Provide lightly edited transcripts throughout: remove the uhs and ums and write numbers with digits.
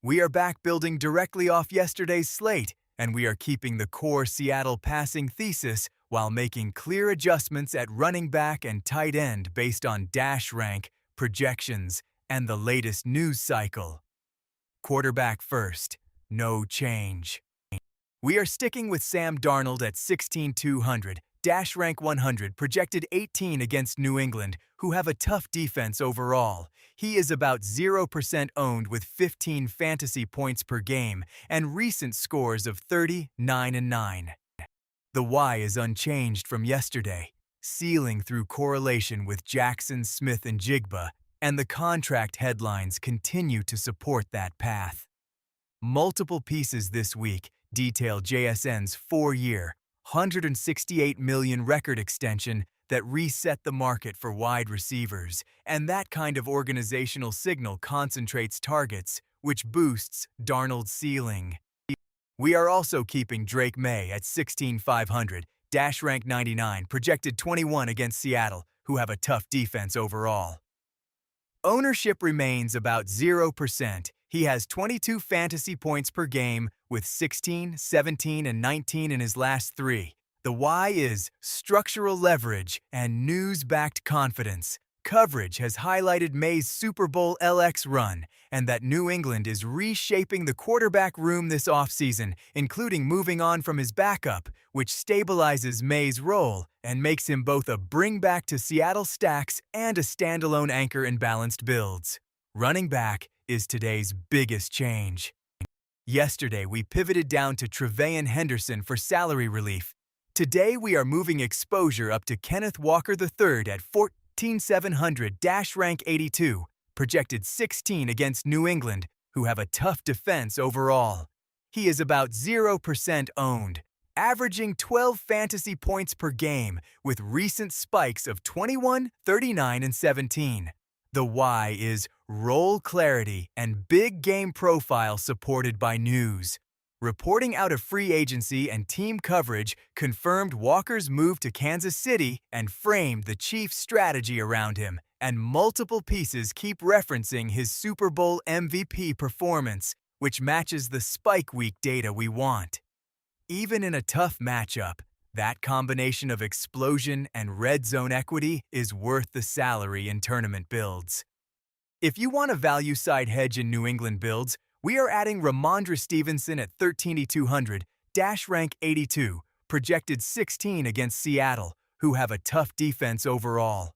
We are back building directly off yesterday's slate, and we are keeping the core Seattle passing thesis while making clear adjustments at running back and tight end based on dash rank, projections, and the latest news cycle. Quarterback first, no change. We are sticking with Sam Darnold at 16,200, dash rank 100, projected 18 against New England, who have a tough defense overall. He is about 0% owned with 15 fantasy points per game and recent scores of 30, 9, and 9. The Y is unchanged from yesterday, ceiling through correlation with Jackson, Smith, and Jigba, and the contract headlines continue to support that path. Multiple pieces this week detail JSN's 4-year, $168 million record extension that reset the market for wide receivers, and that kind of organizational signal concentrates targets, which boosts Darnold's ceiling. We are also keeping Drake May at 16,500, dash rank 99, projected 21 against Seattle, who have a tough defense overall. Ownership remains about 0%. He has 22 fantasy points per game with 16, 17, and 19 in his last 3. The Y is structural leverage and news-backed confidence. Coverage has highlighted May's Super Bowl LX run, and that New England is reshaping the quarterback room this offseason, including moving on from his backup, which stabilizes May's role and makes him both a bring-back to Seattle stacks and a standalone anchor in balanced builds. Running back is today's biggest change. Yesterday, we pivoted down to Trevayon Henderson for salary relief. Today, we are moving exposure up to Kenneth Walker III at 14,700, dash rank 82, projected 16 against New England, who have a tough defense overall. He is about 0% owned, averaging 12 fantasy points per game with recent spikes of 21, 39, and 17. The Y is role clarity and big game profile supported by news. Reporting out of free agency and team coverage confirmed Walker's move to Kansas City and framed the Chiefs' strategy around him, and multiple pieces keep referencing his Super Bowl MVP performance, which matches the spike week data we want. Even in a tough matchup, that combination of explosion and red zone equity is worth the salary in tournament builds. If you want a value side hedge in New England builds, we are adding Ramondre Stevenson at 13,200, dash rank 82, projected 16 against Seattle, who have a tough defense overall.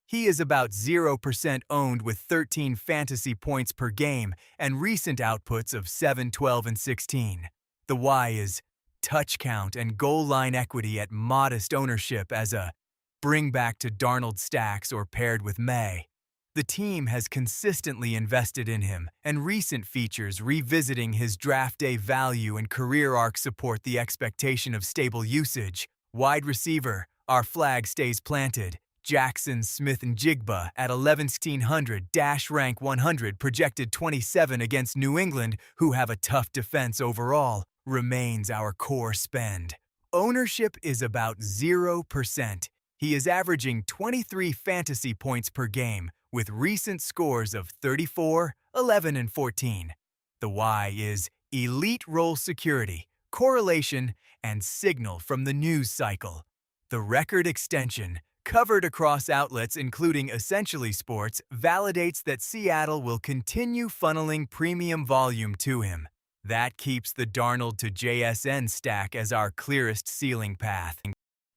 He is about 0% owned with 13 fantasy points per game and recent outputs of 7, 12, and 16. The Y is touch count and goal line equity at modest ownership as a bring back to Darnold stacks or paired with May. The team has consistently invested in him, and recent features revisiting his draft day value and career arc support the expectation of stable usage. Wide receiver, our flag stays planted. Jackson, Smith, and Jigba at 11,100, dash rank 100, projected 27 against New England, who have a tough defense overall, remains our core spend. Ownership is about 0%. He is averaging 23 fantasy points per game, with recent scores of 34, 11, and 14. The Y is elite role security, correlation, and signal from the news cycle. The record extension, covered across outlets including Essentially Sports, validates that Seattle will continue funneling premium volume to him. That keeps the Darnold to JSN stack as our clearest ceiling path.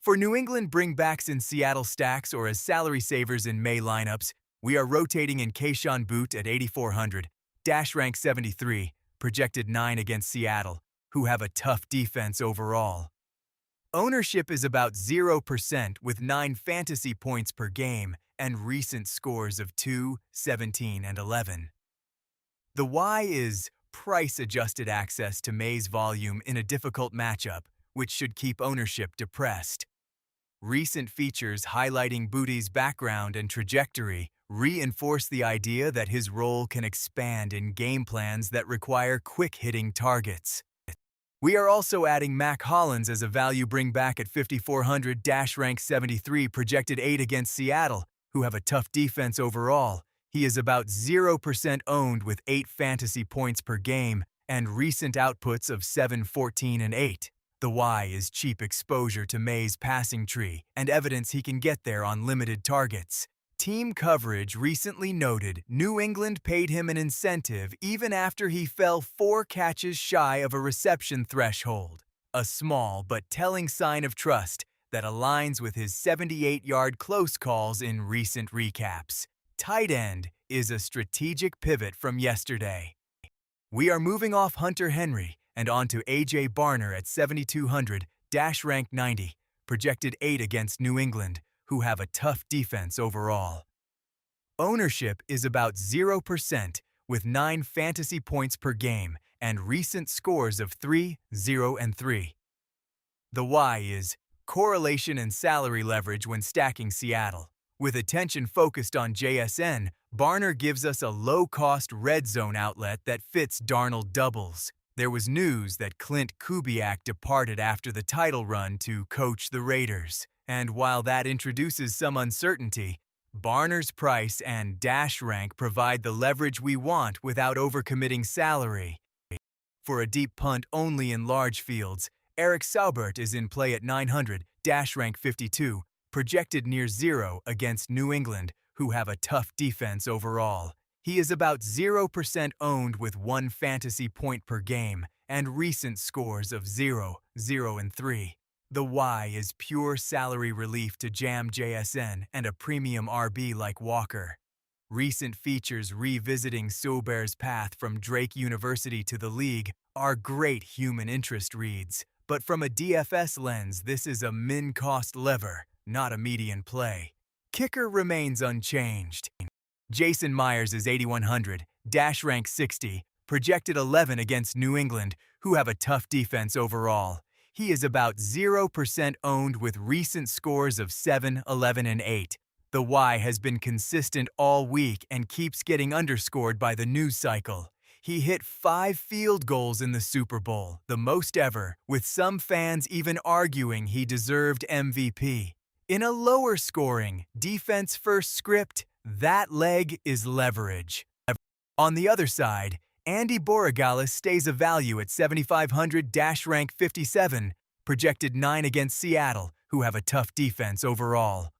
For New England bringbacks in Seattle stacks or as salary savers in May lineups, we are rotating in Kayshon Boutte at 8,400, dash rank 73, projected 9 against Seattle, who have a tough defense overall. Ownership is about 0% with 9 fantasy points per game and recent scores of 2, 17, and 11. The Y is price-adjusted access to May's volume in a difficult matchup, which should keep ownership depressed. Recent features highlighting Boutte's background and trajectory reinforce the idea that his role can expand in game plans that require quick-hitting targets. We are also adding Mac Hollins as a value bring-back at 5,400, dash rank 73, projected 8 against Seattle, who have a tough defense overall. He is about 0% owned with 8 fantasy points per game and recent outputs of 7, 14, and 8. The Y is cheap exposure to May's passing tree and evidence he can get there on limited targets. Team coverage recently noted New England paid him an incentive even after he fell 4 catches shy of a reception threshold, a small but telling sign of trust that aligns with his 78-yard close calls in recent recaps. Tight end is a strategic pivot from yesterday. We are moving off Hunter Henry and onto A.J. Barner at 7,200, rank 90, projected 8 against New England, who have a tough defense overall. Ownership is about 0% with 9 fantasy points per game and recent scores of 3, 0, and 3. The Y is correlation and salary leverage when stacking Seattle. With attention focused on JSN, Barner gives us a low-cost red zone outlet that fits Darnold doubles. There was news that Clint Kubiak departed after the title run to coach the Raiders. And while that introduces some uncertainty, Barner's price and dash rank provide the leverage we want without overcommitting salary. For a deep punt only in large fields, Eric Saubert is in play at 900, rank 52, projected near 0 against New England, who have a tough defense overall. He is about 0% owned with 1 fantasy point per game and recent scores of 0, 0, and 3. The Y is pure salary relief to jam JSN and a premium RB like Walker. Recent features revisiting Saubert's path from Drake University to the league are great human interest reads, but from a DFS lens, this is a min-cost lever, not a median play. Kicker remains unchanged. Jason Myers is 8,100, rank 60, projected 11 against New England, who have a tough defense overall. He is about 0% owned with recent scores of 7, 11, and 8. The Y has been consistent all week and keeps getting underscored by the news cycle. He hit 5 field goals in the Super Bowl, the most ever, with some fans even arguing he deserved MVP. In a lower scoring, defense-first script, that leg is leverage. On the other side, Andy Borregales stays a value at 7,500, rank 57, projected 9 against Seattle, who have a tough defense overall.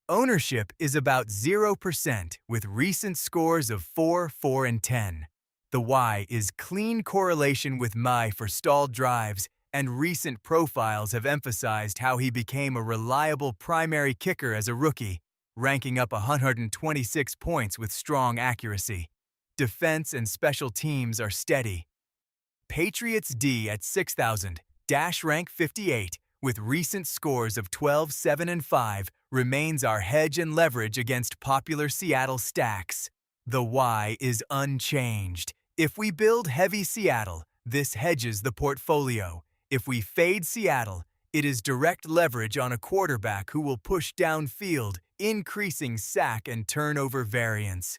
Ownership is about 0% with recent scores of 4, 4, and 10. The Y is clean correlation with Mai for stalled drives, and recent profiles have emphasized how he became a reliable primary kicker as a rookie, ranking up 126 points with strong accuracy. Defense and special teams are steady. Patriots D at 6,000, rank 58, with recent scores of 12, 7, and 5, remains our hedge and leverage against popular Seattle stacks. The Y is unchanged. If we build heavy Seattle, this hedges the portfolio. If we fade Seattle, it is direct leverage on a quarterback who will push downfield, increasing sack and turnover variance.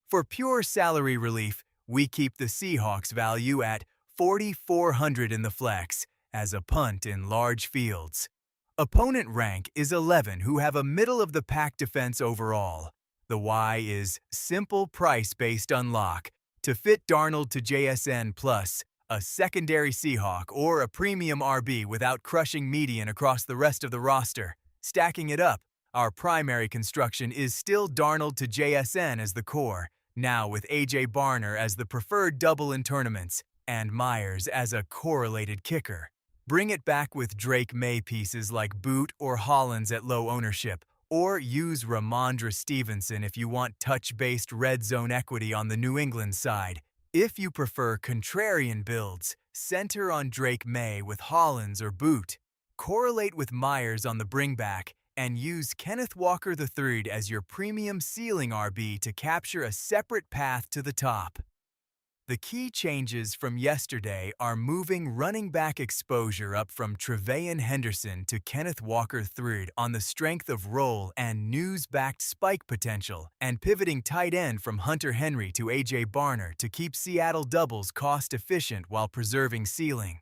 For pure salary relief, we keep the Seahawks value at 4,400 in the flex as a punt in large fields. Opponent rank is 11 who have a middle-of-the-pack defense overall. The Y is simple price-based unlock to fit Darnold to JSN plus a secondary Seahawk or a premium RB without crushing median across the rest of the roster. Stacking it up, our primary construction is still Darnold to JSN as the core, now with A.J. Barner as the preferred double in tournaments and Myers as a correlated kicker. Bring it back with Drake May pieces like Boot or Hollins at low ownership, or use Ramondre Stevenson if you want touch-based red zone equity on the New England side. If you prefer contrarian builds, center on Drake May with Hollins or Boot. Correlate with Myers on the bringback, and use Kenneth Walker III as your premium ceiling RB to capture a separate path to the top. The key changes from yesterday are moving running back exposure up from Trevayon Henderson to Kenneth Walker III on the strength of role and news-backed spike potential, and pivoting tight end from Hunter Henry to A.J. Barner to keep Seattle doubles cost-efficient while preserving ceiling.